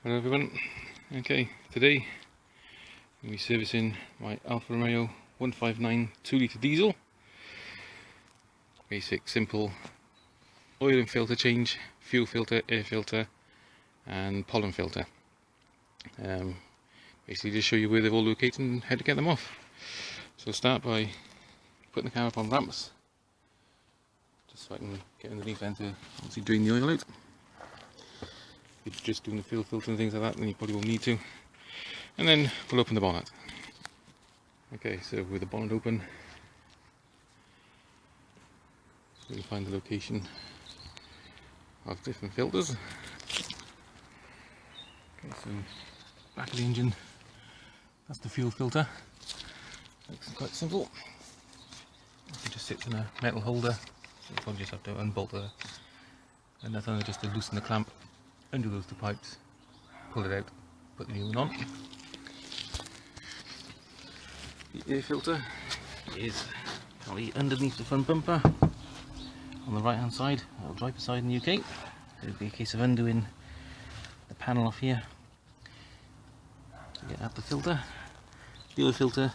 Hello everyone. Okay, today I'm going to be servicing my Alfa Romeo 159 2-litre diesel. Basic, simple oil and filter change, fuel filter, air filter and pollen filter. Basically just show you where they're all located and how to get them off. So start by putting the car up on ramps, just so I can get underneath and to obviously drain the oil out. If you're just doing the fuel filter and things like that, then you probably will need to. And then we'll open the bonnet. Okay, so with the bonnet open, so we'll find the location of different filters. Okay, so back of the engine, that's the fuel filter. Looks quite simple. It just sits in a metal holder, so you probably just have to unbolt another just to loosen the clamp. Undo those two pipes, pull it out, put the new one on. The air filter is probably underneath the front bumper on the right hand side, or driver's side in the UK. It would be a case of undoing the panel off here to get out the filter. The oil filter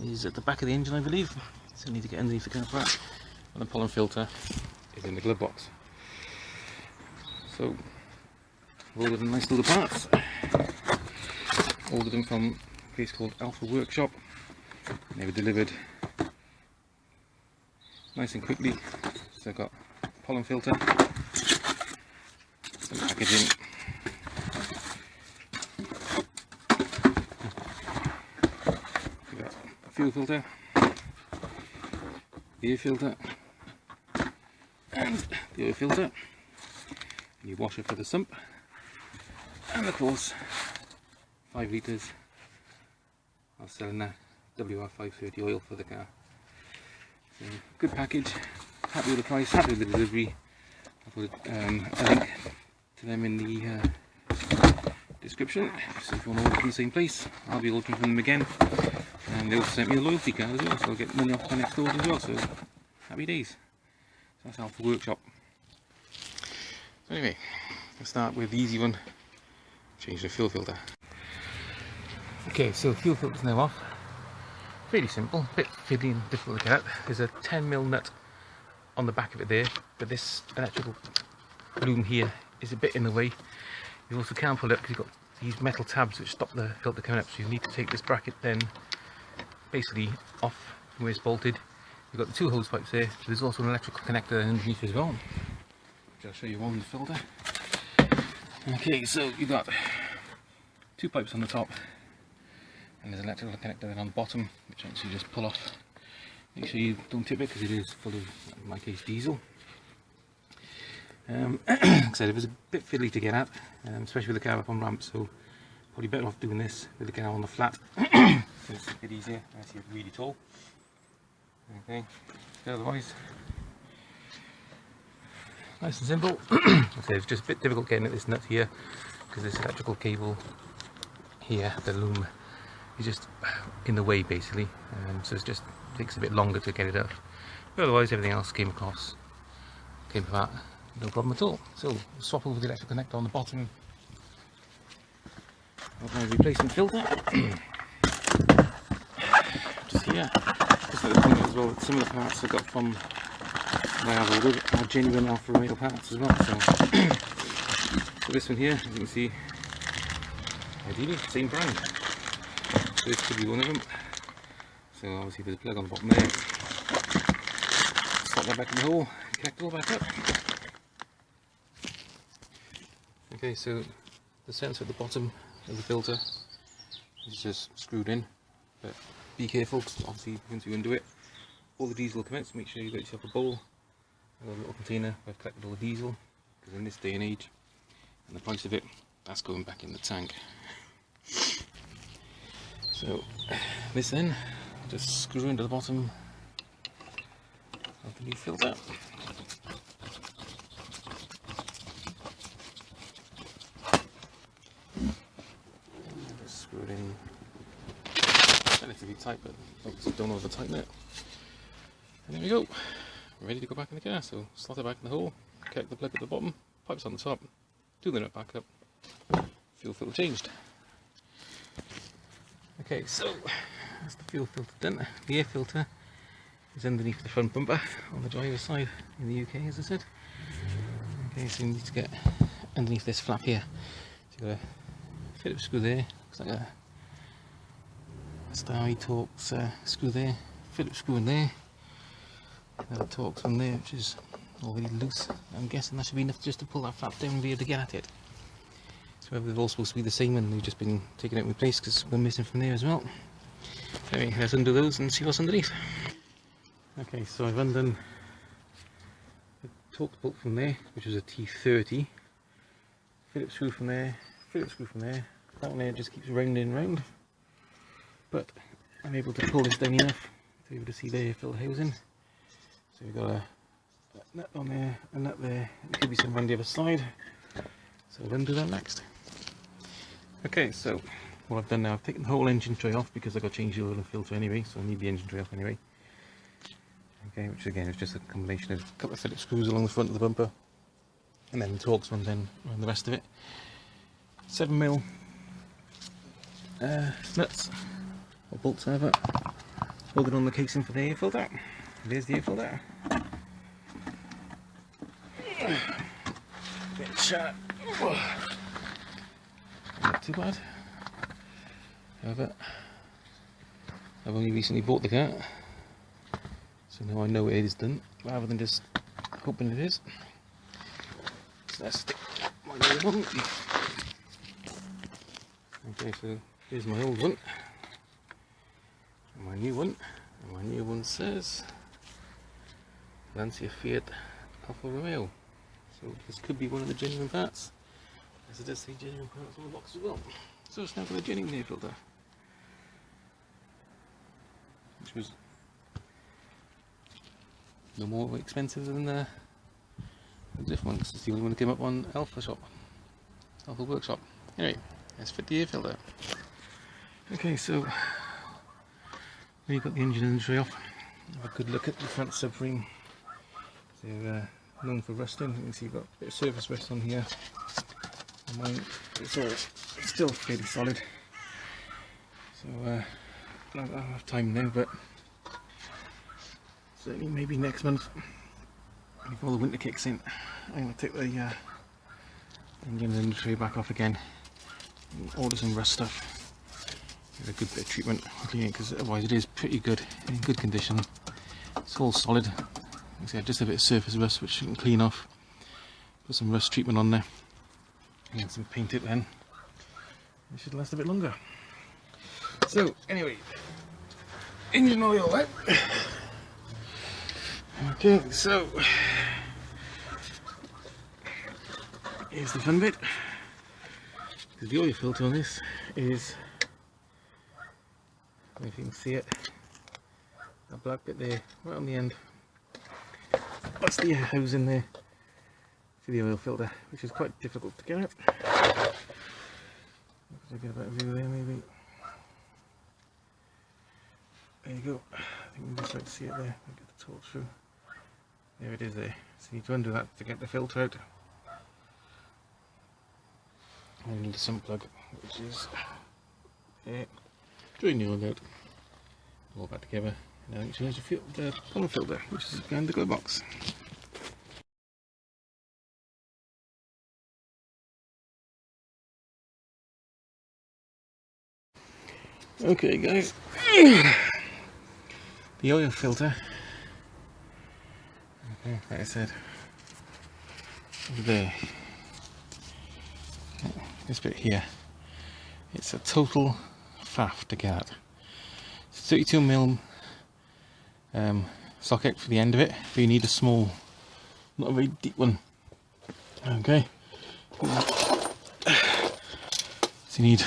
is at the back of the engine, I believe, so you need to get underneath the carburetor. And the pollen filter is in the glove box. So ordered them nice little parts. Ordered them from a place called Alfa Workshop. They were delivered nice and quickly. So I've got pollen filter, some packaging, we've got a fuel filter, the air filter, and the oil filter, and your washer for the sump. And of course 5 litres of cylinder WR530 oil for the car. So good package, happy with the price, happy with the delivery. I'll put a link to them in the description, so if you want to order from the same place, I'll be ordering from them again. And they also sent me a loyalty card as well, so I'll get money off my next order as well, so happy days. So that's Alfa Workshop. So anyway, let's start with the easy one. Change the fuel filter. Okay, so the fuel filter is now off. Really simple, a bit fiddly and difficult to get at. There's a 10mm nut on the back of it there, but this electrical loom here is a bit in the way. You also can't pull it because you've got these metal tabs which stop the filter coming up, so you need to take this bracket then basically off from where it's bolted. You've got the 2 hose pipes there. There's also an electrical connector underneath as well, which I'll show you on the filter. Okay, so you've got 2 pipes on the top, and there's an electrical connector then on the bottom, which actually you just pull off. Make sure you don't tip it because it is full of, in my case, diesel. Like I said, it was a bit fiddly to get at, especially with the car up on ramp, so probably better off doing this with the car on the flat. So it's a bit easier unless you're really tall. Okay, otherwise, nice and simple. So it's just a bit difficult getting at this nut here because this electrical cable here, the loom, is just in the way basically, so it just takes a bit longer to get it up. But otherwise everything else came apart, no problem at all. So we'll swap over the electrical connector on the bottom of my replacement filter. Just here, just at the point as well that some of the parts I got from I have ordered are genuine Alfa Romeo parts as well. So this one here, as you can see, ideally same brand. So this could be one of them. So obviously there's a plug on the bottom there. Slot that back in the hole, connect it all back up. Okay, so the sensor at the bottom of the filter is just screwed in, but be careful because obviously once you undo it, all the diesel will come out, so make sure you've got yourself a bowl. A little container where I've collected all the diesel, because in this day and age, and the price of it, that's going back in the tank. So this then, just screw into the bottom of the new filter. Just screw it in relatively tight, but obviously don't over tighten it. And there we go. Ready to go back in the car, so slot it back in the hole, connect the plug at the bottom, pipes on the top, do the nut back up, fuel filter changed. Okay, so that's the fuel filter done. The air filter is underneath the front bumper on the driver's side in the UK, as I said. Okay, so you need to get underneath this flap here. So you've got a Phillips screw there, looks like a Starry Torx screw there, Phillips screw in there, another Torx on there which is already loose. I'm guessing that should be enough just to pull that flap down and be able to get at it. So they're all supposed to be the same and they've just been taken out and replaced because we're missing from there as well. Anyway, let's undo those and see what's underneath. Okay, so I've undone the Torx bolt from there, which was a T30, Phillips screw from there, Phillips screw from there. That one there just keeps rounding round, but I'm able to pull this down enough to be able to see the air filter housing. So we've got a nut on there, a nut there, there could be some around the other side, so we'll undo that next. Okay, so what I've done now, I've taken the whole engine tray off because I've got to change the oil and filter anyway, so I need the engine tray off anyway. Okay, which again is just a combination of a couple of Phillips screws along the front of the bumper, and then the Torx one then around the rest of it. 7mm nuts, or bolts over, holding on the casing for the air filter. There's the air filter. Bit sharp. Not too bad. However, I've only recently bought the car, so now I know it is done, rather than just hoping it is. So let's stick my new one. Okay, so here's my old one, and my new one, and my new one says Lancia Fiat Alfa Romeo. So this could be one of the genuine parts, as it does say genuine parts on the box as well. So it's now got a genuine air filter, which was no more expensive than the different one, because it's the only one that came up on Alfa Workshop. Anyway, let's fit the air filter. Okay, so we've got the engine and the tray off. Have a good look at the front subframe. They're known for rusting. You can see you've got a bit of surface rust on here. On mine, it's still fairly solid. So I don't have time now, but certainly maybe next month, before the winter kicks in, I'm going to take the engine and the tray back off again and order some rust stuff. Give a good bit of treatment, because otherwise it is pretty good, in good condition. It's all solid. Like I said, just a bit of surface rust which you can clean off. Put some rust treatment on there and some paint it, then it should last a bit longer. So anyway, engine oil then. Okay, so here's the fun bit, because the oil filter on this is, I don't know if you can see it, that black bit there, right on the end. That's the air housing there for the oil filter, which is quite difficult to get at. I'll get a better view there maybe. There you go. I think you can just like to see it there. I'll get the torch through. There it is there. So you need to undo that to get the filter out. And you need a sump plug, which is there. Drain the oil out. All back together. Now you change the pollen filter, which is behind the glove box. Okay guys, the oil filter, okay, like I said, over there, this bit here, it's a total faff to get at. It's 32mm socket for the end of it, but you need a small, not a very deep one. Okay, so you need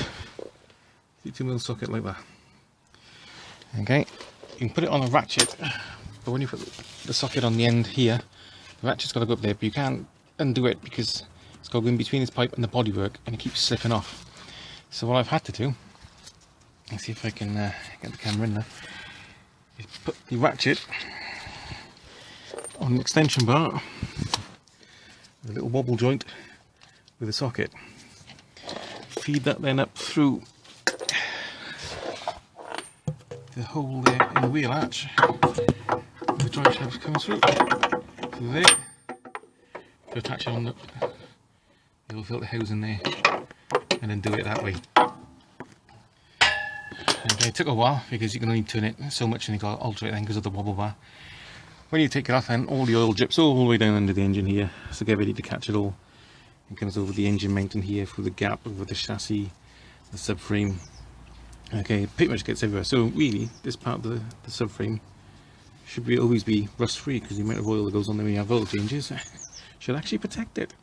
32mm socket like that. Okay, you can put it on a ratchet, but when you put the socket on the end here, the ratchet's got to go up there, but you can't undo it because it's got to go in between this pipe and the bodywork, and it keeps slipping off. So what I've had to do, let's see if I can get the camera in there, is put the ratchet on an extension bar with a little wobble joint with a socket, feed that then up through the hole there in the wheel arch. The drive shaft comes through to there to attach on the little filter housing there, and then do it that way. Okay, it took a while because you can only turn it so much and you got to alter it then because of the wobble bar. When you take it off, then all the oil drips all the way down under the engine here, so get ready to catch it all. It comes over the engine mounting here through the gap over the chassis, the subframe. Okay, it pretty much gets everywhere. So really, this part of the subframe should always be rust free, because the amount of oil that goes on there when you have oil changes should actually protect it.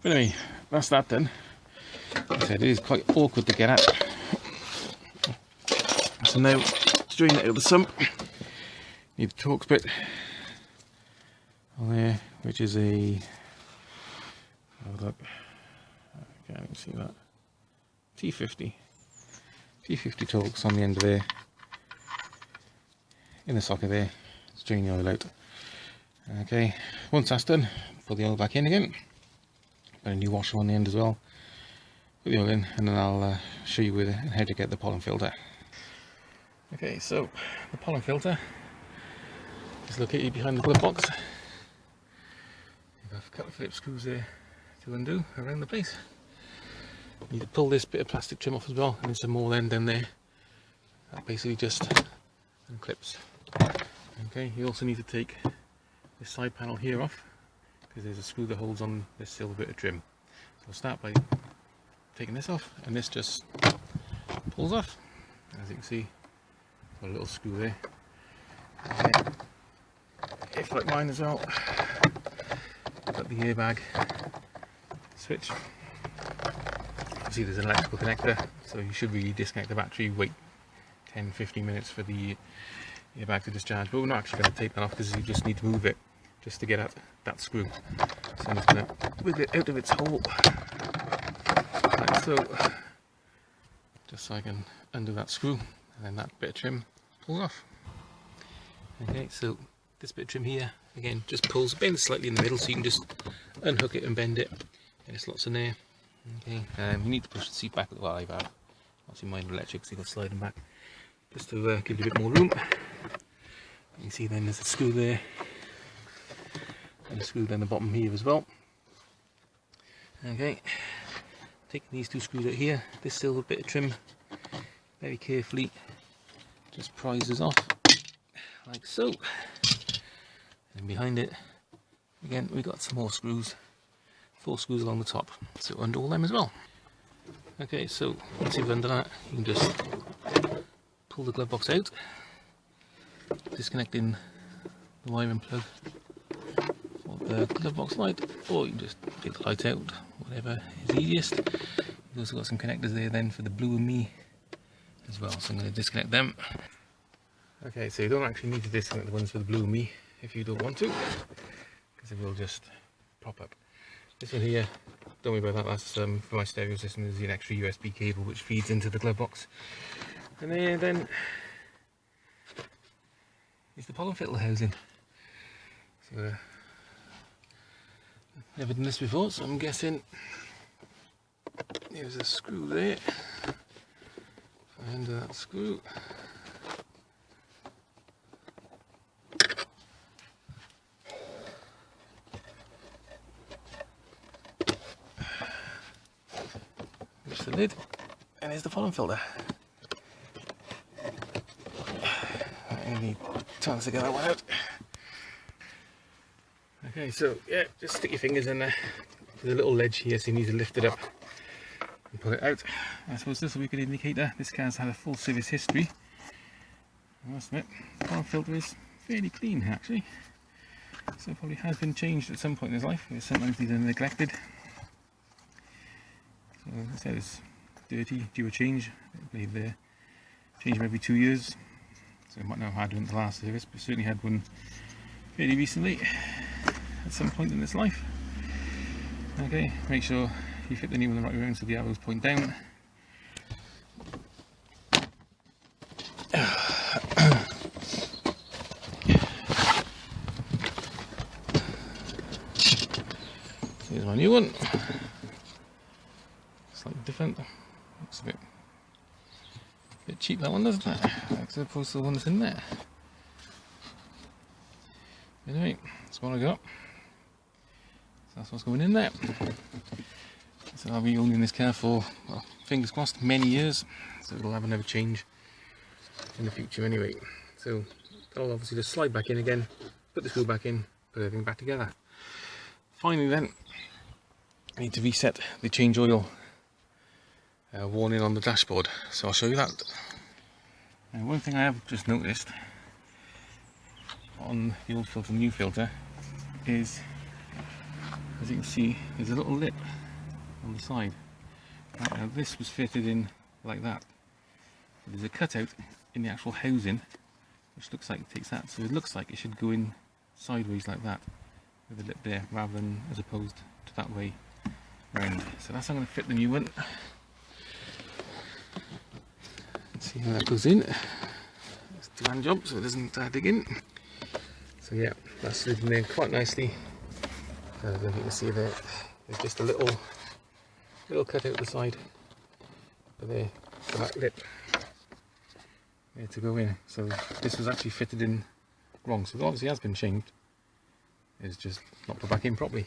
But anyway, that's that done. Like I said, it is quite awkward to get at. So now, to drain it out of the sump, need the Torx bit on there, which is a, hold up, I can't even see that, T50 Torx on the end of there, in the socket there. Let's drain the oil out. Okay, once that's done, put the oil back in again, put a new washer on the end as well, put the oil in, and then I'll show you how to get the pollen filter. Okay, so the pollen filter is located behind the glove box. You've got a couple of Phillips screws there to undo around the place. You need to pull this bit of plastic trim off as well, and there's some more then down there. That basically just unclips. Okay, you also need to take this side panel here off, because there's a screw that holds on this silver bit of trim. So I'll start by taking this off, and this just pulls off. As you can see, got a little screw there. And if like mine as well, got the airbag switch. See, there's an electrical connector, so you should really disconnect the battery, wait 10-15 minutes for the airbag to discharge, but we're not actually going to take that off because you just need to move it just to get at that screw. So I'm just going to wiggle it out of its hole like so, just so I can undo that screw, and then that bit of trim pulls off. Okay, so this bit of trim here again just pulls, bends slightly in the middle, so you can just unhook it and bend it, and it slots in there. Okay, you need to push the seat back, well I've had, obviously mine electric, so you've got sliding back, just to give it a bit more room. You can see then there's a screw there, and a screw down the bottom here as well. Okay, taking these two screws out here, this silver bit of trim, very carefully, just prizes off, like so. And behind it, again, we've got some more screws. 4 screws along the top, so undo all them as well. Okay, so once you've undone that, you can just pull the glove box out, disconnecting the wiring plug for the glove box light, or you can just take the light out, whatever is easiest. You've also got some connectors there then for the Blue and Me as well, so I'm going to disconnect them. Okay, so you don't actually need to disconnect the ones for the Blue and Me if you don't want to, because it will just pop up. This one here, don't worry about that, that's for my stereo system. There's an extra USB cable which feeds into the glove box. And then is the pollen filter housing. So never done this before, so I'm guessing there's a screw there. Find that screw. The lid, and here's the pollen filter. I need tongs to get that one out. Okay, so yeah, just stick your fingers in there. There's a little ledge here, so you need to lift it up and pull it out. I suppose this will be a good indicator. This car's had a full service history. I must admit, the pollen filter is fairly clean actually. So it probably has been changed at some point in his life. Sometimes these are neglected. So as I said, it's dirty, due a change. I believe they change them every 2 years. So I might not have had one at the last service, but certainly had one fairly recently at some point in its life. Okay, make sure you fit the new one the right way around so the arrows point down. Here's my new one. Slightly different. Looks a bit cheap, that one, doesn't it? As opposed to the one that's in there. Anyway, that's what I got. So that's what's going in there. So I'll be owning this car for, well, fingers crossed, many years. So it'll have another change in the future anyway. So that'll obviously just slide back in again, put the screw back in, put everything back together. Finally then, I need to reset the change oil warning on the dashboard. So I'll show you that. Now, one thing I have just noticed on the old filter and new filter is, as you can see, there's a little lip on the side. Right, now this was fitted in like that. There's a cutout in the actual housing which looks like it takes that, so it looks like it should go in sideways like that with a lip there, rather than as opposed to that way round. So that's how I'm going to fit the new one. Let's see how that goes in. It's a two-hand job so it doesn't dig in. So yeah, that's slid in there quite nicely. I don't know if you can see there, there's just a little cut out the side there for that lip there to go in. So this was actually fitted in wrong, so it obviously has been changed. It's just not put back in properly.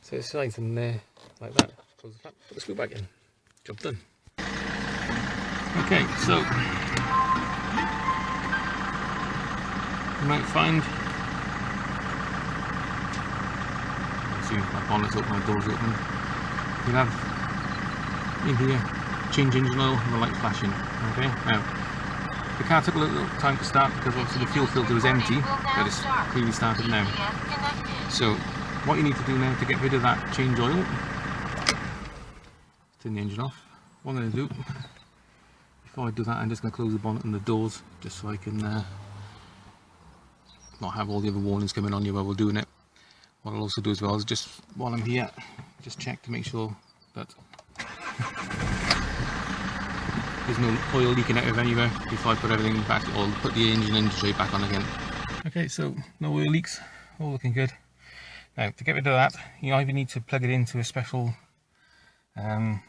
So it slides in there like that. Close the flap, put the screw back in. Job done. Okay, so you might find, see my bonnet's open, my door's open. You'll have in here change engine oil and the light flashing. Okay, now the car took a little time to start because obviously the fuel filter was empty, but it's clearly started now. So what you need to do now to get rid of that change oil, turn the engine off. What I'm going to do, before I do that, I'm just going to close the bonnet and the doors just so I can not have all the other warnings coming on you while we're doing it. What I'll also do as well is just while I'm here, just check to make sure that there's no oil leaking out of anywhere before I put everything back, or put the engine tray back on again. Okay, so no oil leaks, all looking good. Now to get rid of that, you either need to plug it into a special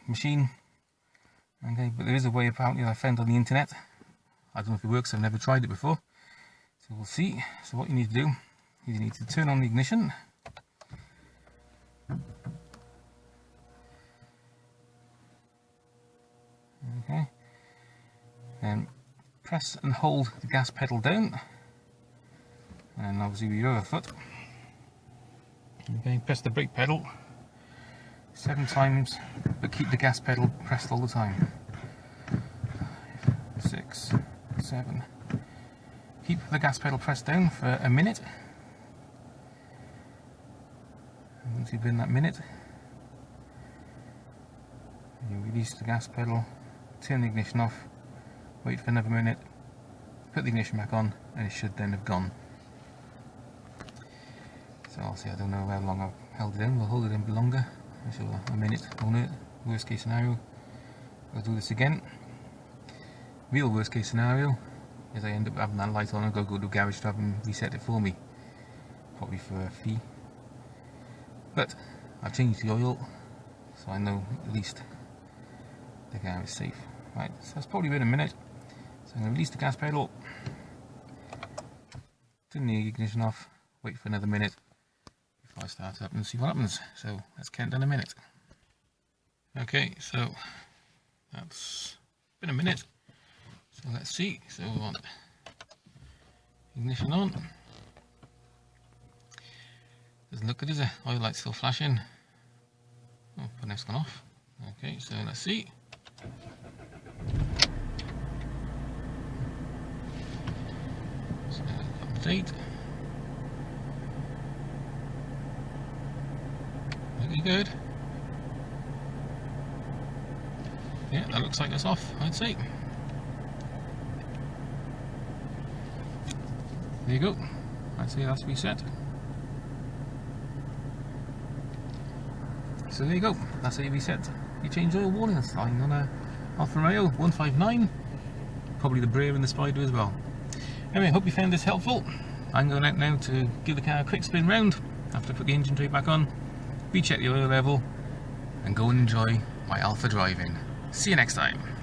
machine. Okay, but there is a way apparently I found on the internet. I don't know if it works, I've never tried it before. So we'll see. So what you need to do is you need to turn on the ignition. Okay. Then press and hold the gas pedal down. And obviously with your other foot. Okay, press the brake pedal 7 times, but keep the gas pedal pressed all the time. 5, 6, 7. Keep the gas pedal pressed down for a minute. And once you've been that minute, you release the gas pedal, turn the ignition off, wait for another minute, put the ignition back on, and it should then have gone. So obviously I don't know how long I've held it in, we'll hold it in a bit longer. So a minute on it. Worst case scenario, I'll do this again. Real worst case scenario is I end up having that light on and go to the garage to have them reset it for me, probably for a fee. But I've changed the oil, so I know at least the car is safe. Right, so that's probably been a minute. So I'm going to release the gas pedal, turn the ignition off, wait for another minute before I start up and see what happens. So let's count down a minute. Okay, so that's been a minute. So let's see. So we want ignition on. Doesn't look good, is it? Oil light's still flashing. Oh, the next one off. Okay, so let's see. So update. Looking good. Yeah, that looks like it's off, I'd say. There you go. I'd say that's reset. So there you go. That's how you reset your change oil warning sign on a Alfa Romeo 159. Probably the Brea and the Spider as well. Anyway, hope you found this helpful. I'm going out now to give the car a quick spin round after I put the engine tray back on, recheck the oil level, and go and enjoy my Alfa driving. See you next time.